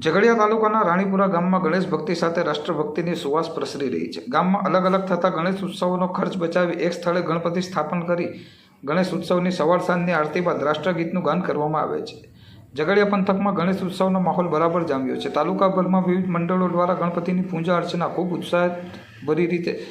ઝઘડિયા તાલુકાના રાણીપુરા ગામમાં ગણેશ ભક્તિ સાથે રાષ્ટ્રભક્તિની સુવાસ પ્રસરી રહી છે. ગામમાં અલગ અલગ થતા ગણેશ ઉત્સવોનો ખર્ચ બચાવી એક સ્થળે ગણપતિ સ્થાપન કરી ગણેશ ઉત્સવની સવાર સાંજની આરતી બાદ રાષ્ટ્રગીતનું ગાન કરવામાં આવે છે. ઝઘડિયા પંથકમાં ગણેશ ઉત્સવનો માહોલ બરાબર જામ્યો છે. તાલુકાભરમાં વિવિધ મંડળો દ્વારા ગણપતિની પૂજા અર્ચના ખૂબ ઉત્સાહભરી રીતે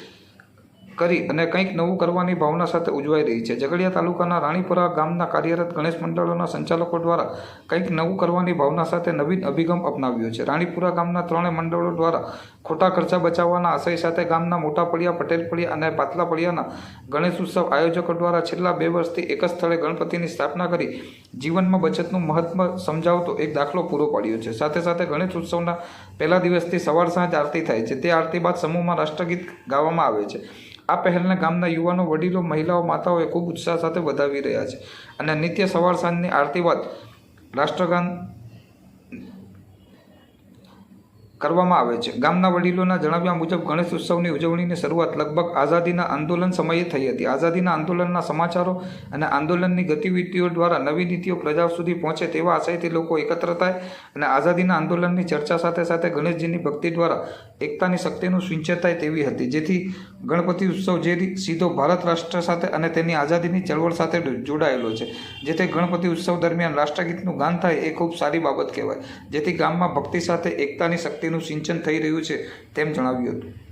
કરી અને કંઈક નવું કરવાની ભાવના સાથે ઉજવાઈ રહી છે. ઝઘડિયા તાલુકાના રાણીપુરા ગામના કાર્યરત ગણેશ મંડળોના સંચાલકો દ્વારા કંઈક નવું કરવાની ભાવના સાથે નવીન અભિગમ અપનાવ્યો છે. રાણીપુરા ગામના ત્રણેય મંડળો દ્વારા ખોટા ખર્ચા બચાવવાના આશય સાથે ગામના મોટા પડિયા, પટેલ પડિયા અને પાતલા પડિયાના ગણેશ ઉત્સવ આયોજકો દ્વારા છેલ્લા 2 વર્ષથી એક જ સ્થળે ગણપતિની સ્થાપના કરી જીવનમાં બચતનું મહત્વ સમજાવતો એક દાખલો પૂરો પાડ્યો છે. સાથે સાથે ગણેશ ઉત્સવના પહેલા દિવસથી સવાર સાંજ આરતી થાય છે. તે આરતી બાદ સમૂહમાં રાષ્ટ્રગીત ગાવામાં આવે છે. આ પહેલને ગામના યુવાનો, વડીલો, મહિલાઓ, માતાઓએ ખૂબ ઉત્સાહ સાથે વધાવી રહ્યા છે અને નિત્ય સવાર સાંજની આરતી બાદ રાષ્ટ્રગાન કરવામાં આવે છે. ગામના વડીલોના જણાવ્યા મુજબ ગણેશ ઉત્સવની ઉજવણીની શરૂઆત લગભગ આઝાદીના આંદોલન સમયે થઈ હતી. આઝાદીના આંદોલનના સમાચારો અને આંદોલનની ગતિવિધિઓ દ્વારા નવી નીતિઓ પ્રજા સુધી પહોંચે તેવા આશયથી લોકો એકત્ર થાય અને આઝાદીના આંદોલનની ચર્ચા સાથે સાથે ગણેશજીની ભક્તિ દ્વારા એકતાની શક્તિનું સિંચન થાય તેવી હતી. જેથી ગણપતિ ઉત્સવ જે સીધો ભારત રાષ્ટ્ર સાથે અને તેની આઝાદીની ચળવળ સાથે જોડાયેલો છે, જેથી ગણપતિ ઉત્સવ દરમિયાન રાષ્ટ્રગીતનું ગાન થાય એ ખૂબ સારી બાબત કહેવાય. જેથી ગામમાં ભક્તિ સાથે એકતાની શક્તિનું સિંચન થઈ રહ્યું છે તેમ જણાવ્યું હતું.